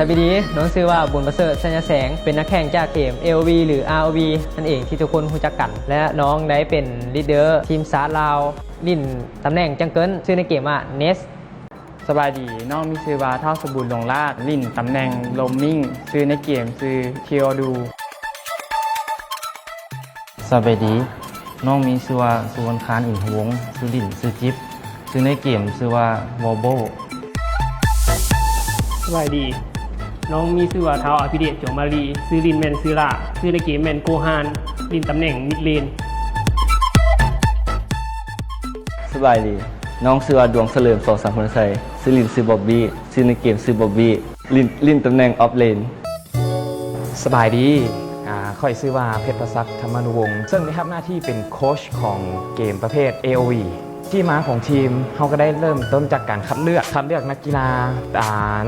สวัสดีน้องชื่อว่าบุญประเสริฐสัญญาแสงเป็นนักแข่งจากเกม LV หรือ ROV นั่นเองที่ทุกคนรู้จักกันและน้องได้เป็นลีดเดอร์ทีมซาร์ลาวลิ่นตำแหน่งจังเกิลชื่อในเกมว่าเนสสบายดีน้องมีชื่อว่าเท่าสบูรณ์ลงลาดลิ่นตำแหน่งโลมมิ่งชื่อในเกมชื่อเทียดูสบายดีน้องมีชื่อว่าสุวรรณคานอินทวงศ์ชื่อลิ่นชื่อจิ๊บชื่อในเกมชื่อว่าวอลโบสบายดีน้องมีชื่อว่าเท้าอภิเดชจงมารีซื้อลินแมนซื้อล่าซื้อในเกมแมนโกฮานลินตำแหน่งมิดเลนสบายดีน้องชื่อว่าดวงเฉลิมสองสามคนใส่ชื่อลินชื่อบ๊อบบี้ชื่อในเกมชื่อบ๊อบบี้ลินตำแหน่งออฟเลนสบายดีค่อยชื่อว่าเพชรประศักดิ์ธรรมานุวงศ์ซึ่งได้รับหน้าที่เป็นโค้ชของเกมประเภท AOV ที่มาของทีมเขาก็ได้เริ่มต้นจากการคัดเลือกนักกีฬา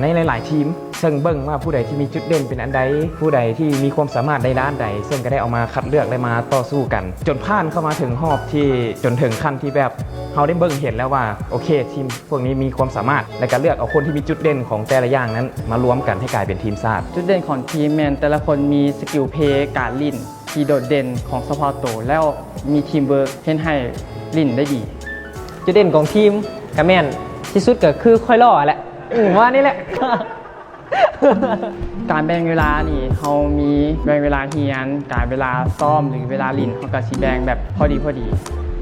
ในหลายๆทีมซึ่งเบิ่งว่าผู้ใดที่มีจุดเด่นเป็นอันใดผู้ใดที่มีความสามารถในด้านใดซึ่งก็ได้เอามาคัดเลือกได้มาต่อสู้กันจนผ่านเข้ามาถึงรอบที่จนถึงขั้นที่แบบเขาได้เบิ่งเห็นแล้วว่าโอเคทีมพวกนี้มีความสามารถในการเลือกเอาคนที่มีจุดเด่นของแต่ละอย่างนั้นมารวมกันให้กลายเป็นทีมชาติจุดเด่นของทีมแมนแต่ละคนมีสกิลเพย์การลิ่นที่โดดเด่นของเฉพาะตัวแล้วมีทีมเวิร์กเห็นให้ลิ่นได้ดีจุดเด่นของทีมกระแมนที่สุดก็คือค่อยล่อแหละว่านี่แหละ การแบ่งเวลานี่เขามีแบ่งเวลาเฮียนการเวลาซ้อมหรือเวลาลิ่นเขาก็สิแบ่งแบบพอดี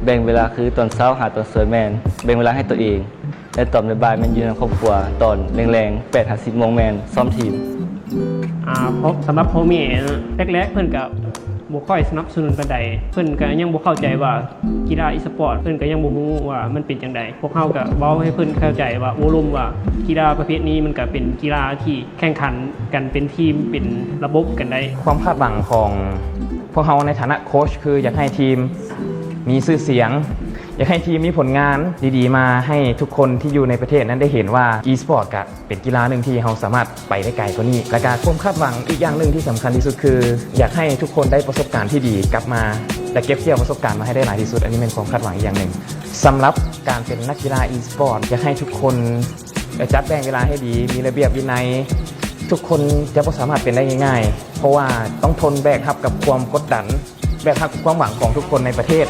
แบ่งเวลาคือตอนเช้าหาตอนสวยแมนแบ่งเวลาให้ตัวเองและตอนบ่ายแมนยืนในครอบครัวตอนแรงๆ8-10 โมงแมนซ้อมทีมสำหรับพ่อแม่แรกๆเพิ่นกับบ่ค่อยสนับสนุนปานใดเพิ่นก็ยังบ่เข้าใจว่ากีฬาอีสปอร์ตเพิ่นก็ยังบ่ฮู้ว่ามันเป็นจังไดพวกเฮาก็เว้าให้เพิ่นเข้าใจว่าโอ้ลมว่ากีฬาประเภทนี้มันก็เป็นกีฬาที่แข่งขันกันเป็นทีมเป็นระบบกันได้ความคาดหวังของพวกเขาในฐานะโค้ชคืออยากให้ทีมมีชื่อเสียงอยากให้ทีมมีผลงานดีๆมาให้ทุกคนที่อยู่ในประเทศนั้นได้เห็นว่า e-sport ก็เป็นกีฬาหนึ่งที่เราสามารถไปได้ไกลกว่านี้และการความคาดหวังอีกอย่างหนึ่งที่สำคัญที่สุดคืออยากให้ทุกคนได้ประสบการณ์ที่ดีกลับมาและเก็บเกี่ยวประสบการณ์มาให้ได้หลายที่สุดอันนี้เป็นความคาดหวังอีกอย่างหนึ่งสำหรับการเป็นนักกีฬา e-sport อยากให้ทุกคนจัดแบ่งเวลาให้ดีมีระเบียบวินัยทุกคนจะไม่สามารถเป็นได้ง่ายๆเพราะว่าต้องทนแบกรับกับความกดดันแบกรับกับความหวังของทุกคนในประเทศ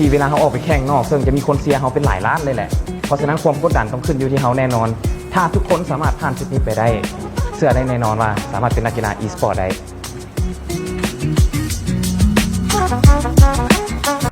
ที่เวลาเขาออกไปแข่งนอกซึ่งจะมีคนเชียร์เขาเป็นหลายล้านเลยแหละเพราะฉะนั้นความกดดันต้องขึ้นอยู่ที่เขาแน่นอนถ้าทุกคนสามารถผ่านจุดนี้ไปได้เชื่อได้แน่นอนว่าสามารถเป็นนักกีฬา e-sport ได้